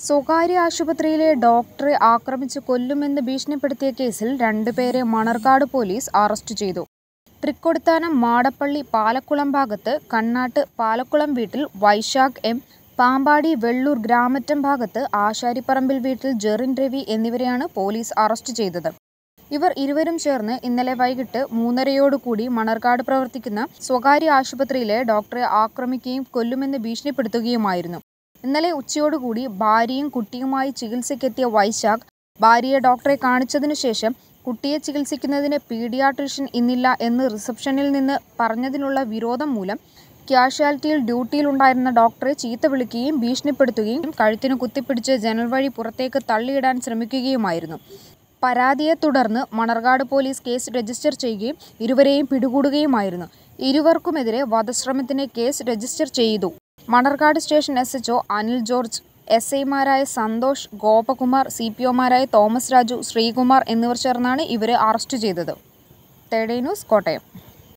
സ്വകാര്യ ആശുപത്രിയിലെ ഡോക്ടറെ ആക്രമിച്ച് കൊല്ലുമെന്ന് ഭീഷണിപ്പെടുത്തിയ കേസിൽ രണ്ടുപേരെ മണർകാട് പോലീസ് അറസ്റ്റ് ചെയ്തു. തൃക്കൊടിത്താനം മാടപ്പള്ളി പാലക്കുളം ഭാഗത്ത് കണ്ണാട്ട് പാലക്കുളം വീട്ടിൽ വൈശാഖ് എം, പാമ്പാടി വെള്ളൂർ ഗ്രാമറ്റം ഭാഗത്ത് ആശാരിപ്പറമ്പിൽ വീട്ടിൽ ജെറിൻ രവി എന്നിവരെയാണ് പോലീസ് അറസ്റ്റ് ചെയ്തത്. ഇവർ ഇരുവരും ചേർന്ന് ഇന്നലെ വൈകിട്ട് 3:30 മണർകാട് പ്രവർത്തിക്കുന്ന സ്വകാര്യ ആശുപത്രിയിലെ ഡോക്ടറെ ആക്രമിക്കുകയും കൊല്ലുമെന്ന് ഭീഷണിപ്പെടുത്തുകയുമായിരുന്നു. ഇന്നലെ ഉച്ചയോടുകൂടി ഭാര്യയും കുട്ടിയുമായി ചികിത്സയ്ക്കെത്തിയ വൈശാഖ് ഭാര്യയെ ഡോക്ടറെ കാണിച്ചതിനു ശേഷം കുട്ടിയെ ചികിത്സിക്കുന്നതിന് പീഡിയാട്രീഷ്യൻ ഇന്നില്ല എന്ന് റിസപ്ഷനിൽ നിന്ന് പറഞ്ഞതിനുള്ള വിരോധം മൂലം കാഷ്വാലിറ്റിയിൽ ഡ്യൂട്ടിയിലുണ്ടായിരുന്ന ഡോക്ടറെ ചീത്ത വിളിക്കുകയും ഭീഷണിപ്പെടുത്തുകയും കഴുത്തിന് കുത്തിപ്പിടിച്ച് ജനൽ വഴി പുറത്തേക്ക് തള്ളിയിടാൻ ശ്രമിക്കുകയുമായിരുന്നു. പരാതിയെ തുടർന്ന് മണർകാട് പോലീസ് കേസ് രജിസ്റ്റർ ചെയ്യുകയും ഇരുവരെയും പിടികൂടുകയുമായിരുന്നു. ഇരുവർക്കുമെതിരെ വധശ്രമത്തിന് കേസ് രജിസ്റ്റർ ചെയ്തു. Manarcad station SHO Anil George, SI മാരായ സന്തോഷ്, ഗോപകുമാർ, CPOമാരായ തോമസ് രാജു, ശ്രീകുമാർ എന്നിവർ ചേർന്നാണ് ഇവരെ അറസ്റ്റ് ചെയ്തത്. Third news, Kottayam.